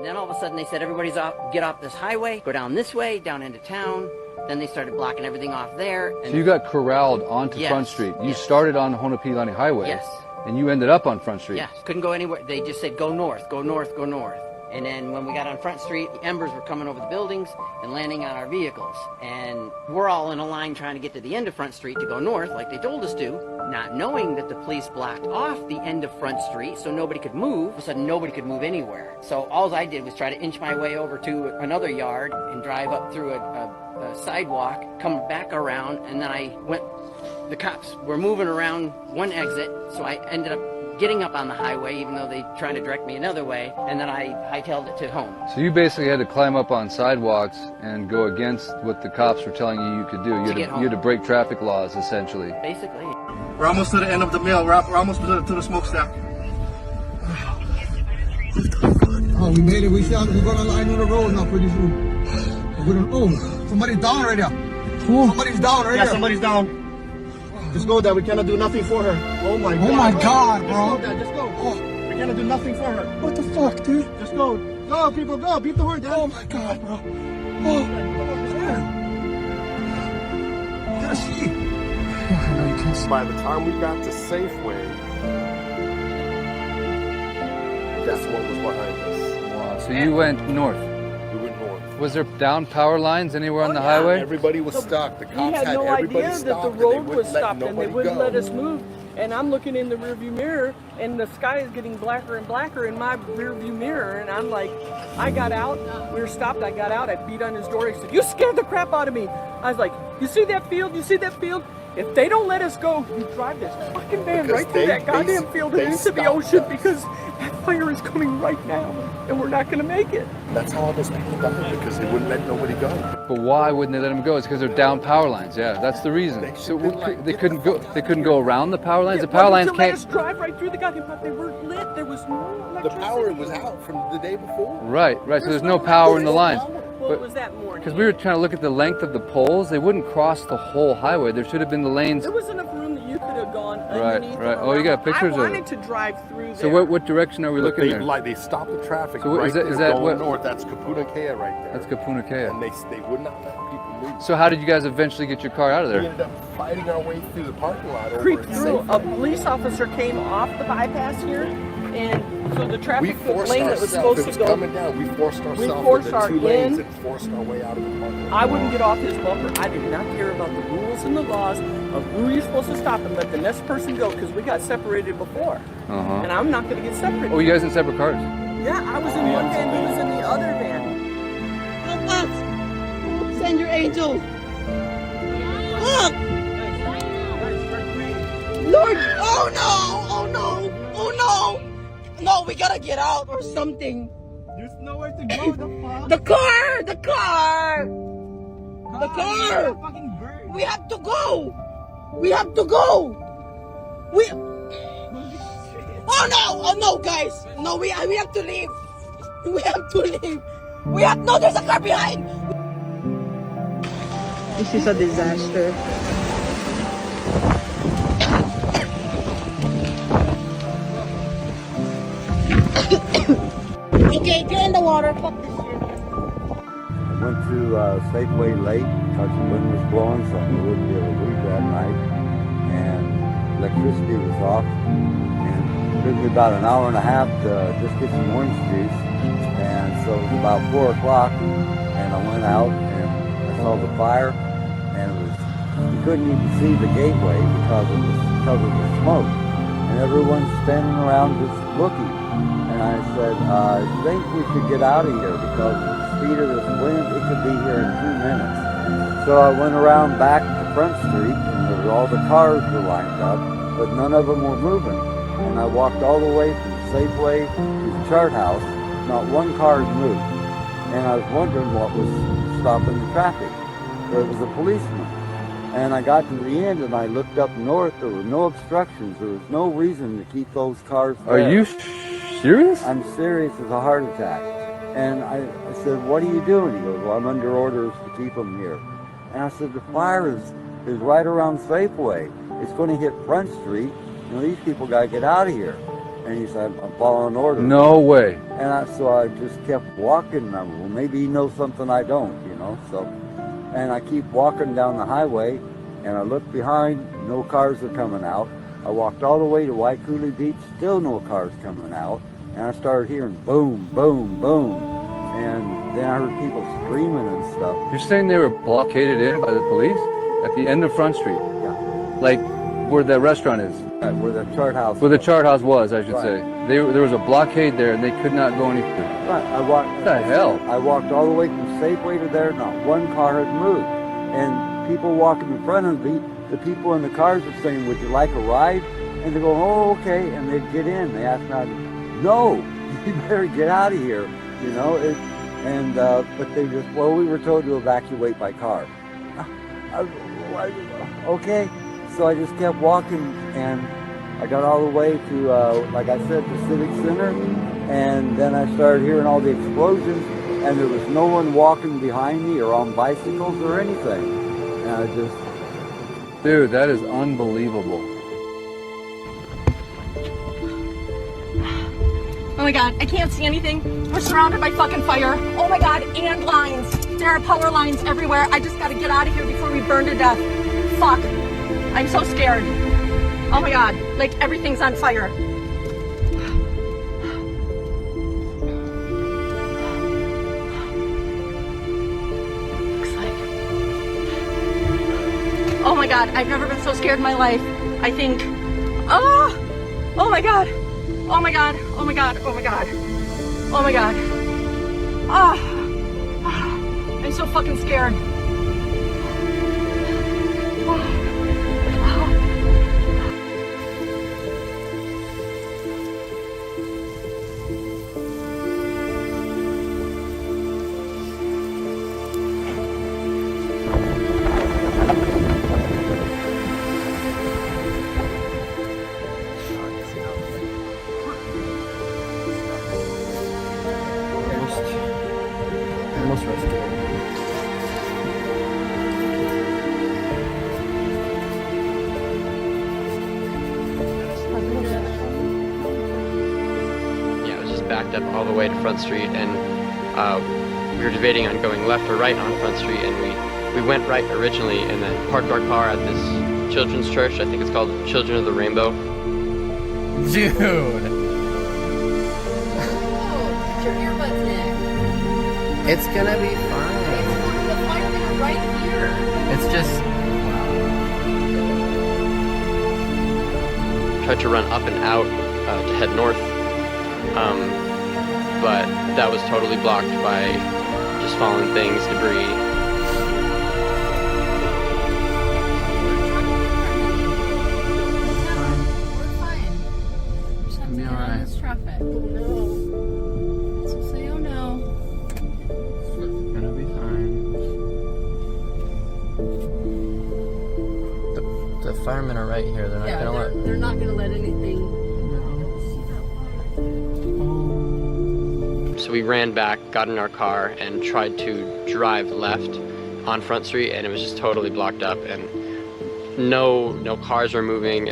then all of a sudden they said, everybody's off, get off this highway, go down this way, down into town. Then they started blocking everything off there. And so you got corralled onto Front Street. You started on Honopilani Highway. Yes. And you ended up on Front Street. Yes. Couldn't go anywhere. They just said, go north, go north, go north. And then when we got on Front Street, the embers were coming over the buildings and landing on our vehicles. And we're all in a line trying to get to the end of Front Street to go north, like they told us to, not knowing that the police blocked off the end of Front Street so nobody could move. All of a sudden, nobody could move anywhere. So all I did was try to inch my way over to another yard and drive up through a sidewalk, come back around, and then I went, the cops were moving around one exit, so I ended up getting up on the highway, even though they tried to direct me another way, and then I hightailed it to home. So you basically had to climb up on sidewalks and go against what the cops were telling you could do. You had to break traffic laws, essentially. Basically. We're almost to the end of the mill. We're almost to the smokestack. Oh, we made it. We're going to line on the road now pretty soon. We're gonna, oh, somebody's down right there. Somebody's down right there. Yeah, somebody's down. Just go, Dad. We cannot do nothing for her. Oh my God. Oh my God, bro. Just go, Dad. Just go. Oh. We cannot do nothing for her. What the fuck, dude? Just go. Go, people, go. Beat the horn, Dad. Oh my God, bro. Oh. Gotta see. By the time we got to Safeway, that's what was behind us. Wow. So you went north. We went north. Was there down power lines anywhere on the highway? Everybody was stuck. The cops had no idea that the road was stopped and they wouldn't let us move. And I'm looking in the rearview mirror, and the sky is getting blacker and blacker in my rearview mirror. And I'm like, I got out. We were stopped. I got out. I beat on his door. He said, "You scared the crap out of me." I was like, "You see that field? You see that field? If they don't let us go, you drive this fucking van right through that goddamn field and into the ocean because that fire is coming right now, and we're not going to make it." That's how all those people died, because they wouldn't let nobody go. But why wouldn't they let them go? It's because they're down power lines. Yeah, that's the reason. They couldn't go. They couldn't go around the power lines. The power lines can't. Let us drive right through the goddamn, but they were lit. There was no electricity. The power was out from the day before. Right. So there's no power in the lines. What was that morning? Because we were trying to look at the length of the poles. They wouldn't cross the whole highway. There should have been the lanes. There was enough room that you could have gone underneath. Right. Oh, you got pictures of it. I wanted to drive through there. So what direction are we looking at? They stopped the traffic. So right is that there what? North. That's Kapuna Kea right there. That's Kapuna Kea. And they would not let people move. So how did you guys eventually get your car out of there? We ended up fighting our way through the parking lot. Creeped through. A police officer came off the bypass here, and so the traffic lane that was supposed to go. Coming down. We forced ourselves into two lanes and forced our way out of the parking lot. I wouldn't get off his bumper. I did not care about the rules and the laws of who you're supposed to stop and let the next person go, because we got separated before. And I'm not going to get separated. Oh, you guys in separate cars? Yeah, I was in one van, he was in the other van. Help us! Send your angels! Look! Lord! Oh no! Oh no! Oh no! No, we gotta get out or something. There's nowhere to go. The car! The car! The car! Fucking bird. We have to go! We have to go! We... Oh no! Oh no, guys! No, we have to leave! We have to leave! No, there's a car behind! This is a disaster. Okay, get in the water. Fuck this shit. I went to Safeway late because the wind was blowing, so I wouldn't be able to leave that night. And electricity was off. And it took me about an hour and a half to just get some orange juice. And so it was about 4 o'clock, and I went out and I saw the fire. And it was, you couldn't even see the gateway because of the smoke. And everyone's standing around just looking. And I said, I think we should get out of here because of the speed of this wind, it could be here in 2 minutes. So I went around back to Front Street, and all the cars were lined up, but none of them were moving. And I walked all the way from Safeway to the Chart House, not one car moved. And I was wondering what was stopping the traffic. But it was a policeman. And I got to the end and I looked up north, there were no obstructions, there was no reason to keep those cars there. Are you serious? I'm serious as a heart attack. And I said, what are you doing? He goes, well, I'm under orders to keep them here. And I said, the fire is right around Safeway. It's going to hit Front Street. You know, these people got to get out of here. And he said, I'm following orders. No way. And so I just kept walking. And well, maybe he knows something I don't, you know. So, and I keep walking down the highway, and I look behind, no cars are coming out. I walked all the way to Waikuli Beach, still no cars coming out. And I started hearing boom, boom, boom. And then I heard people screaming and stuff. You're saying they were blockaded in by the police? At the end of Front Street? Yeah. Like where the restaurant is? Where the chart house Where the chart house was, I should Right. say. There was a blockade there and they could not go any further. Right. I walked. What the hell? I walked all the way from Safeway to there, not one car had moved. And people walking in front of me, the people in the cars are saying, would you like a ride? And they go, oh, okay. And they'd get in. They asked me, no, you better get out of here. You know, but they just, well, we were told to evacuate by car. Okay. So I just kept walking, and I got all the way to, like I said, the Civic Center. And then I started hearing all the explosions, and there was no one walking behind me or on bicycles or anything. And I just... Dude, that is unbelievable. Oh my god, I can't see anything. We're surrounded by fucking fire. Oh my god, and lines. There are power lines everywhere. I just gotta get out of here before we burn to death. Fuck. I'm so scared. Oh my god, like everything's on fire. Oh my god, I've never been so scared in my life. I think, oh my god. Oh my god, oh my god, oh my god. Oh my god. I'm so fucking scared. Almost rescued. Yeah, it was just backed up all the way to Front Street, and we were debating on going left or right on Front Street, and we went right originally, and then parked our car at this children's church. I think it's called Children of the Rainbow. Dude. Put your earbuds in. It's gonna be fine. The firemen are right here. It's just... Tried to run up and out to head north, but that was totally blocked by just fallen things, debris. We're fine. We just have to get out of this traffic. Oh no. So say oh no. It's gonna be fine. The firemen are right here. They're not gonna let... They're not gonna let anything. So we ran back, got in our car, and tried to drive left on Front Street, and it was just totally blocked up, and no cars were moving.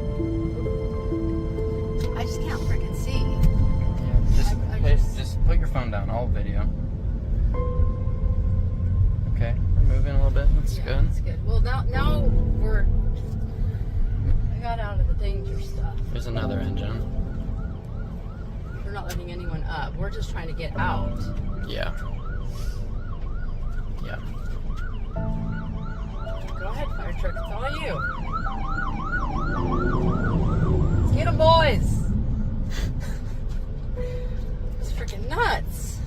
I just can't freaking see. Just put your phone down. I'll video. Okay, we're moving a little bit. That's good. That's good. Well, now we're... I got out of the danger stuff. There's another engine. We're not letting anyone up. We're just trying to get out. Yeah. Yeah. Go ahead, fire truck. It's all you. Let's get them, boys. It's freaking nuts.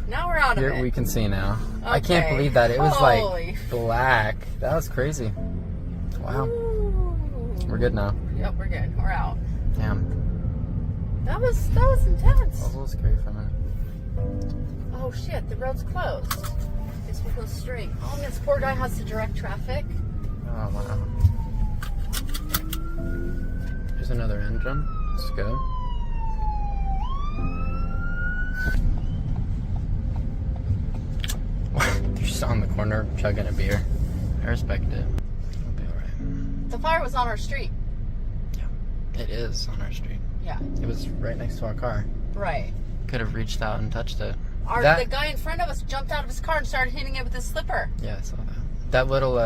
Now we're out of Here it. we can see now. Okay. I can't believe that. It was Holy. like black. That was crazy. Wow. Ooh. We're good now. Yep, we're good. We're out. Damn. That was intense. That was a little scary for a minute. Oh shit, the road's closed. Guess we'll go straight. Oh, and this poor guy has to direct traffic. Oh, wow. There's another engine. Let's go. You're just on the corner chugging a beer. I respect it. It'll be alright. The fire was on our street. Yeah. It is on our street. Yeah. It was right next to our car. Right. Could have reached out and touched it. The guy in front of us jumped out of his car and started hitting it with his slipper. Yeah, I saw that. That little,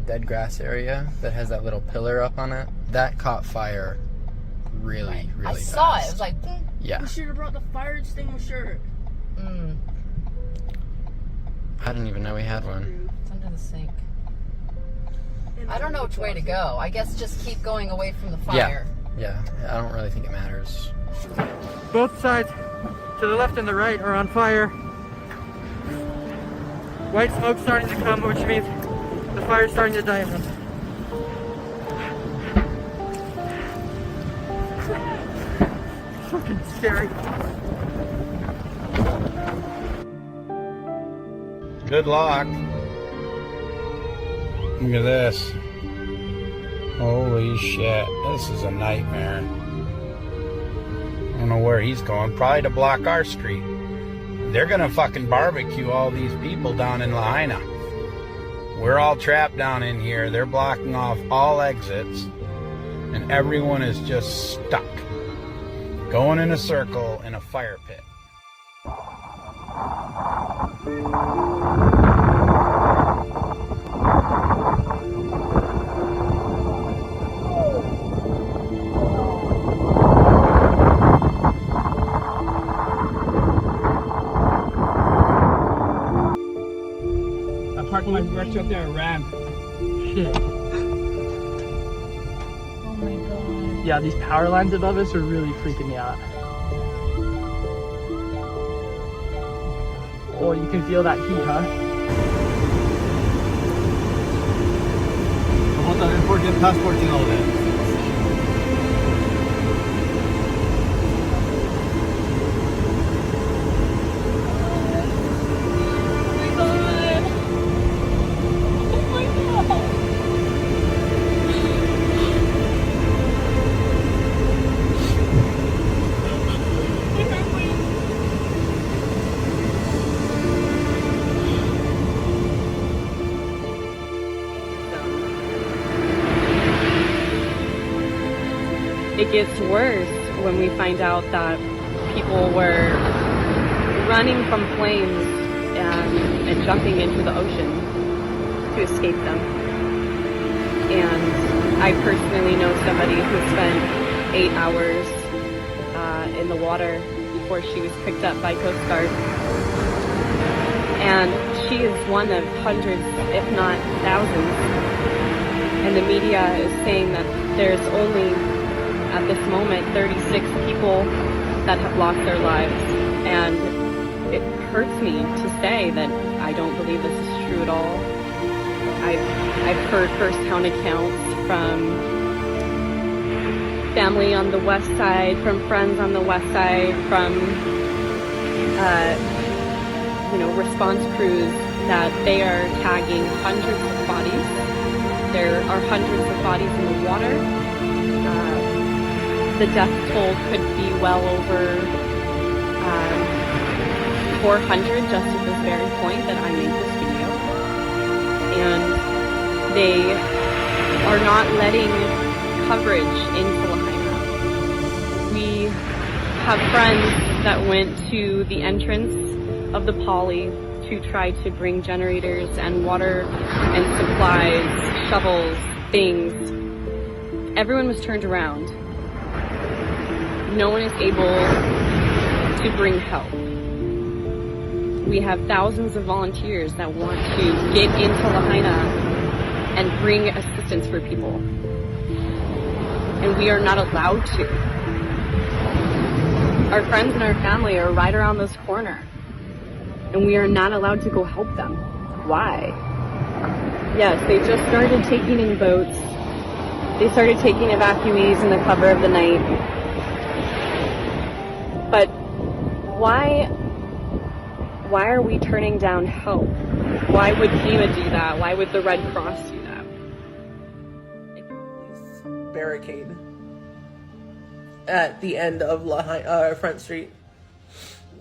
dead grass area that has that little pillar up on it, that caught fire really I fast. saw it. It was like, boom. Yeah. We should have brought the fire extinguisher. I didn't even know we had one. It's under the sink. I don't know which way to go. I guess just keep going away from the fire. Yeah, I don't really think it matters. Both sides, to the left and the right, are on fire. White smoke starting to come, which means the fire's starting to die out. Fucking scary. Good luck. Look at this. Holy shit, this is a nightmare. I don't know where he's going, probably to block our street. They're gonna fucking barbecue all these people down in Lahaina. We're all trapped down in here. They're blocking off all exits, and everyone is just stuck, going in a circle in a fire pit. Parked my right up there and ran. Shit. Oh my god. Yeah, these power lines above us are really freaking me out. Oh, you can feel that heat, huh? What the important passport and all that? It gets worse when we find out that people were running from flames and jumping into the ocean to escape them. And I personally know somebody who spent 8 hours in the water before she was picked up by Coast Guard. And she is one of hundreds, if not thousands. And the media is saying that there's only, at this moment, 36 people that have lost their lives. And it hurts me to say that I don't believe this is true at all. I've heard first-hand accounts from family on the west side, from friends on the west side, from response crews that they are tagging hundreds of bodies. There are hundreds of bodies in the water. The death toll could be well over 400 just at this very point that I made this video. And they are not letting coverage into Lahaina. We have friends that went to the entrance of the poly to try to bring generators and water and supplies, shovels, things. Everyone was turned around. No one is able to bring help. We have thousands of volunteers that want to get into Lahaina and bring assistance for people. And we are not allowed to. Our friends and our family are right around this corner. And we are not allowed to go help them. Why? Yes, they just started taking in boats. They started taking evacuees in the cover of the night. But why are we turning down help? Why would FEMA do that? Why would the Red Cross do that? Barricade at the end of Front Street.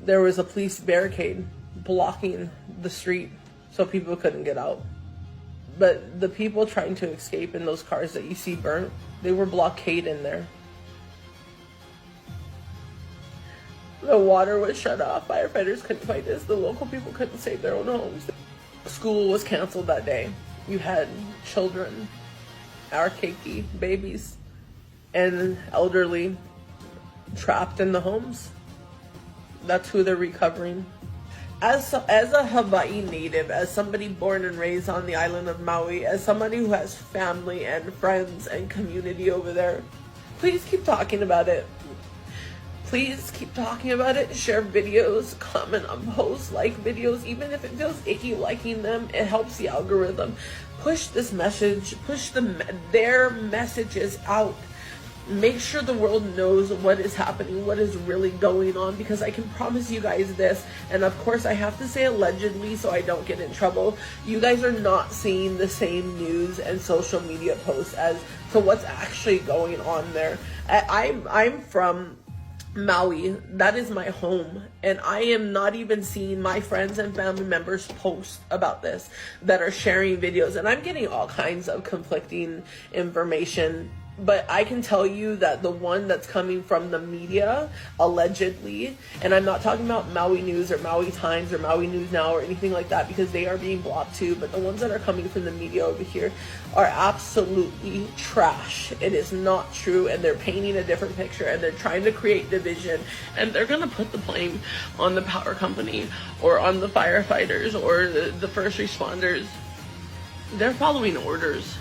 There was a police barricade blocking the street so people couldn't get out. But the people trying to escape in those cars that you see burnt, they were blockaded in there. The water was shut off. Firefighters couldn't fight this. The local people couldn't save their own homes. School was canceled that day. You had children, our keiki, babies, and elderly trapped in the homes. That's who they're recovering. As a Hawaii native, as somebody born and raised on the island of Maui, as somebody who has family and friends and community over there, please keep talking about it. Please keep talking about it. Share videos, comment on posts, like videos. Even if it feels icky liking them, it helps the algorithm. Push this message, push their messages out. Make sure the world knows what is happening, what is really going on, because I can promise you guys this, and of course I have to say allegedly so I don't get in trouble. You guys are not seeing the same news and social media posts as to what's actually going on there. I'm from Maui, that is my home, and I am not even seeing my friends and family members post about this that are sharing videos, and I'm getting all kinds of conflicting information. But I can tell you that the one that's coming from the media, allegedly, and I'm not talking about Maui News or Maui Times or Maui News Now or anything like that, because they are being blocked too, but the ones that are coming from the media over here are absolutely trash. It is not true, and they're painting a different picture, and they're trying to create division, and they're going to put the blame on the power company or on the firefighters or the first responders. They're following orders.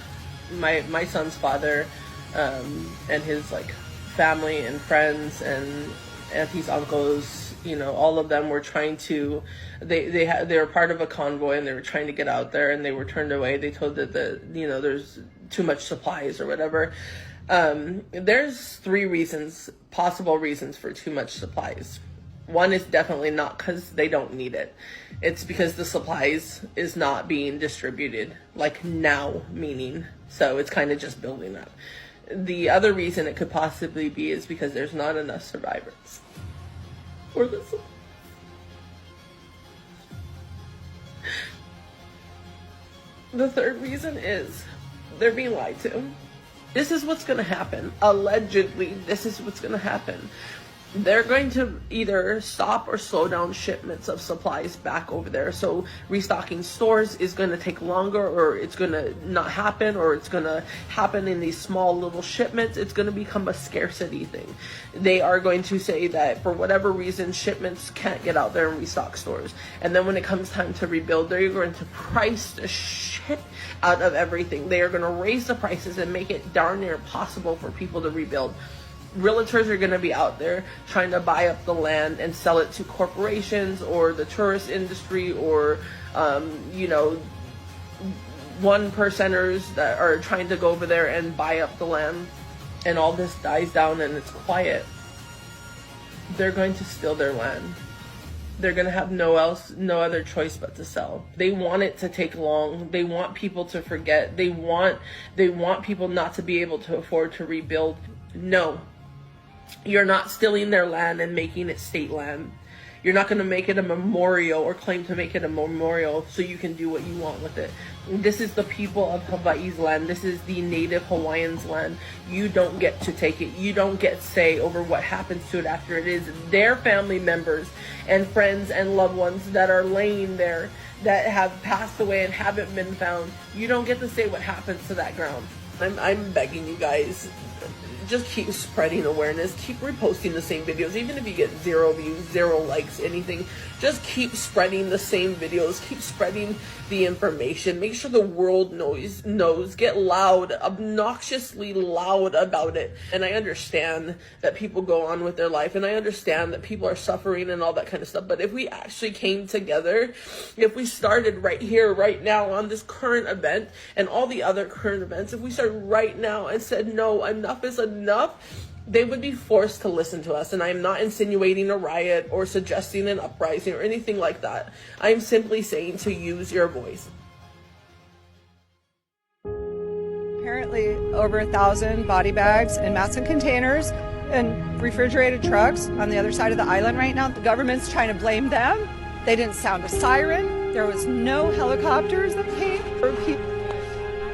My son's father and his like family and friends and aunties, uncles, you know, all of them were trying to, they were part of a convoy and they were trying to get out there, and they were turned away. They told that there's too much supplies or whatever. There's 3 possible reasons for too much supplies. One is definitely not because they don't need it. It's because the supplies is not being distributed, like now, meaning, so it's kind of just building up. The other reason it could possibly be is because there's not enough survivors. Or the third reason is they're being lied to. This is what's going to happen. Allegedly, this is what's going to happen. They're going to either stop or slow down shipments of supplies back over there. So restocking stores is going to take longer, or it's going to not happen, or it's going to happen in these small little shipments. It's going to become a scarcity thing. They are going to say that for whatever reason, shipments can't get out there and restock stores. And then when it comes time to rebuild, they're going to price the shit out of everything. They are going to raise the prices and make it darn near impossible for people to rebuild. Realtors are going to be out there trying to buy up the land and sell it to corporations or the tourist industry or, one percenters that are trying to go over there and buy up the land, and all this dies down and it's quiet. They're going to steal their land. They're going to have no other choice but to sell. They want it to take long. They want people to forget. They want people not to be able to afford to rebuild. No. You're not stealing their land and making it state land. You're not going to make it a memorial or claim to make it a memorial so you can do what you want with it. This is the people of Hawaii's land. This is the native Hawaiians' land. You don't get to take it. You don't get say over what happens to it after it is their family members and friends and loved ones that are laying there that have passed away and haven't been found. You don't get to say what happens to that ground. I'm begging you guys, just keep spreading awareness, keep reposting the same videos, even if you get 0 views, 0 likes, anything, just keep spreading the same videos, keep spreading the information, make sure the world knows, get loud, obnoxiously loud about it. And I understand that people go on with their life, and I understand that people are suffering and all that kind of stuff, but if we actually came together, if we started right here, right now, on this current event and all the other current events, if we started right now and said, no, enough is enough, they would be forced to listen to us. And I'm not insinuating a riot or suggesting an uprising or anything like that. I'm simply saying to use your voice. Apparently over 1,000 body bags and mats and containers and refrigerated trucks on the other side of the island right now. The government's trying to blame them. They didn't sound a siren. There was no helicopters that came for people.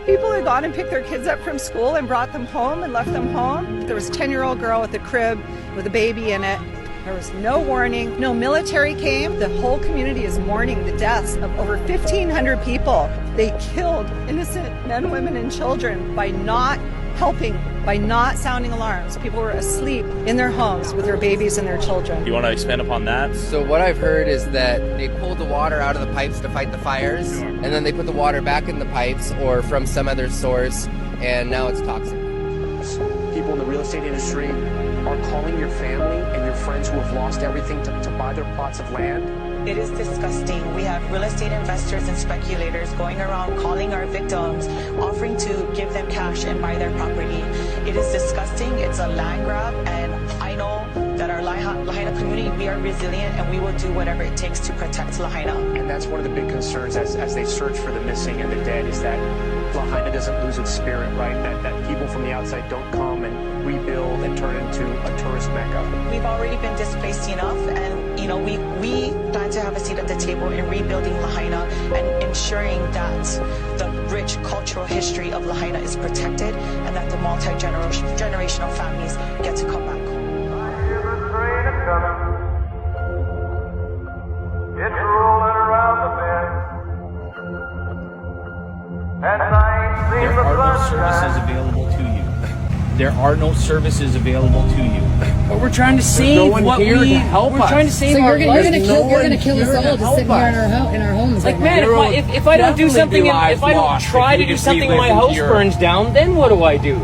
People had gone and picked their kids up from school and brought them home and left them home. There was a 10-year-old girl with a crib with a baby in it. There was no warning. No military came. The whole community is mourning the deaths of over 1,500 people. They killed innocent men, women, and children by not helping, by not sounding alarms. People were asleep in their homes with their babies and their children. Do you want to expand upon that? So what I've heard is that they pulled the water out of the pipes to fight the fires, and then they put the water back in the pipes or from some other source, and now it's toxic. People in the real estate industry are calling your family and your friends who have lost everything to buy their plots of land. It is disgusting. We have real estate investors and speculators going around calling our victims, offering to give them cash and buy their property. It is disgusting. It's a land grab, and I know that our Lahaina community, we are resilient and we will do whatever it takes to protect Lahaina. And that's one of the big concerns as they search for the missing and the dead, is that Lahaina doesn't lose its spirit, right? That people from the outside don't come and rebuild and turn into a tourist mecca. We've already been displaced enough, and you know, we plan to have a seat at the table in rebuilding Lahaina and ensuring that the rich cultural history of Lahaina is protected and that the multi-generational families get to come back home. It's rolling around the bend. There are no services available to you. There are no services available to you. But we're trying to save no one what here we to help we're us. trying to save So our you're lives. gonna kill us all just sitting here in our homes. Like, right man, now. if I don't do something, if I don't try to do something and my house burns down, then what do I do?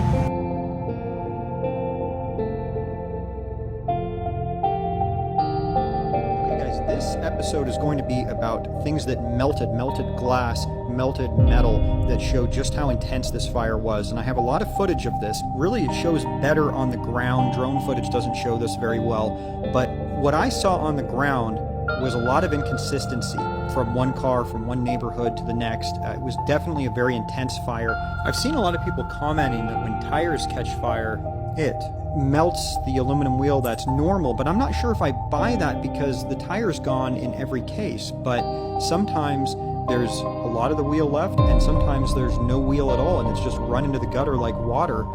This episode is going to be about things that melted glass, melted metal, that show just how intense this fire was. And I have a lot of footage of this. Really, it shows better on the ground. Drone footage doesn't show this very well. But what I saw on the ground was a lot of inconsistency from one car, from one neighborhood to the next. It was definitely a very intense fire. I've seen a lot of people commenting that when tires catch fire, it melts the aluminum wheel. That's normal, but I'm not sure if I buy that because the tire's gone in every case. But sometimes there's a lot of the wheel left and sometimes there's no wheel at all and it's just run into the gutter like water.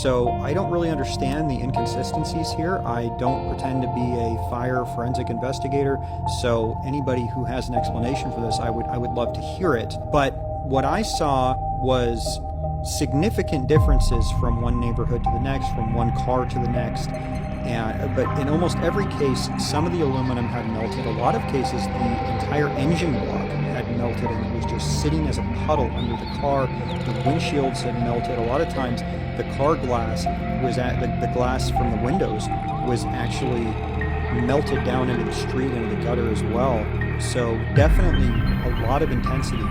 So I don't really understand the inconsistencies here. I don't pretend to be a fire forensic investigator, so anybody who has an explanation for this, I would love to hear it. But what I saw was significant differences from one neighborhood to the next, from one car to the next. But in almost every case, some of the aluminum had melted. A lot of cases, the entire engine block had melted and it was just sitting as a puddle under the car. The windshields had melted. A lot of times, the car glass was the glass from the windows was actually melted down into the street, into the gutter as well. So definitely a lot of intensity.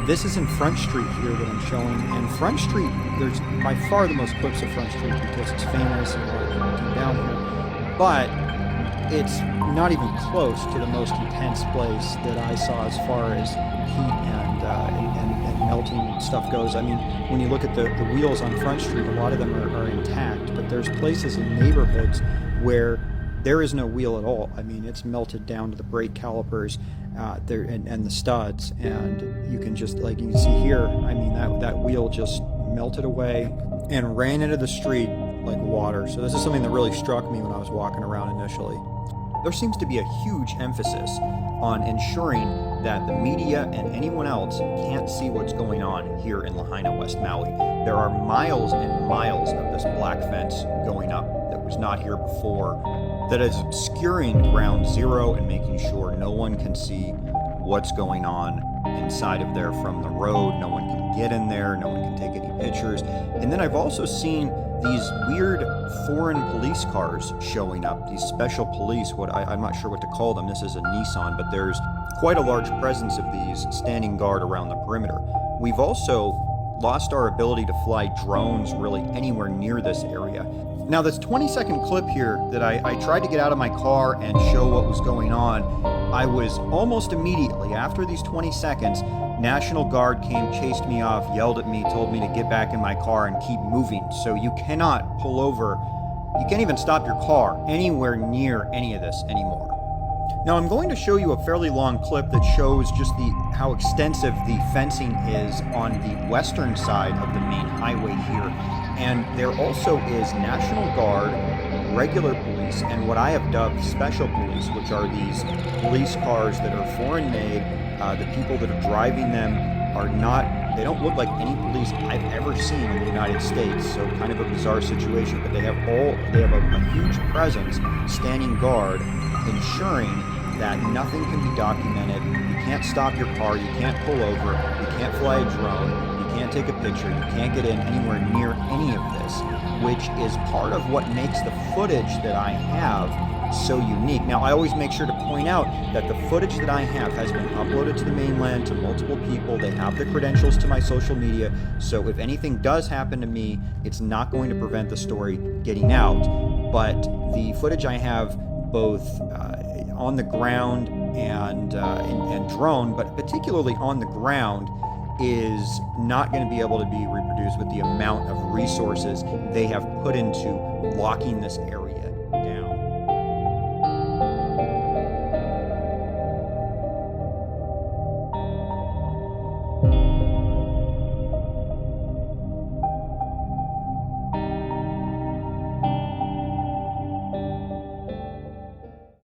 This is in Front Street here that I'm showing, and Front Street, there's by far the most clips of Front Street because it's famous and a lot of people come down here, but it's not even close to the most intense place that I saw as far as heat and melting stuff goes. I mean, when you look at the wheels on Front Street, a lot of them are intact, but there's places in neighborhoods where there is no wheel at all. I mean, it's melted down to the brake calipers there and the studs, and you can just, like you can see here, I mean, that wheel just melted away and ran into the street like water. So this is something that really struck me when I was walking around initially. There seems to be a huge emphasis on ensuring that the media and anyone else can't see what's going on here in Lahaina, West Maui. There are miles and miles of this black fence going up that was not here before, that is obscuring ground zero and making sure no one can see what's going on inside of there from the road. No one can get in there, no one can take any pictures. And then I've also seen these weird foreign police cars showing up, these special police, I'm not sure what to call them. This is a Nissan, but there's quite a large presence of these standing guard around the perimeter. We've also lost our ability to fly drones really anywhere near this area. Now, this 20-second clip here that I tried to get out of my car and show what was going on, I was almost immediately, after these 20 seconds, National Guard came, chased me off, yelled at me, told me to get back in my car and keep moving. So you cannot pull over, you can't even stop your car anywhere near any of this anymore. Now I'm going to show you a fairly long clip that shows just how extensive the fencing is on the western side of the main highway here. And there also is National Guard, regular police, and what I have dubbed special police, which are these police cars that are foreign made. The people that are driving them they don't look like any police I've ever seen in the United States, so kind of a bizarre situation, but they have a huge presence, standing guard, ensuring that nothing can be documented. You can't stop your car, you can't pull over, you can't fly a drone, you can't take a picture, you can't get in anywhere near any of this, which is part of what makes the footage that I have so unique. Now, I always make sure to point out that the footage that I have has been uploaded to the mainland to multiple people. They have the credentials to my social media, so if anything does happen to me, it's not going to prevent the story getting out. But the footage I have both on the ground and drone, but particularly on the ground, is not going to be able to be reproduced with the amount of resources they have put into locking this area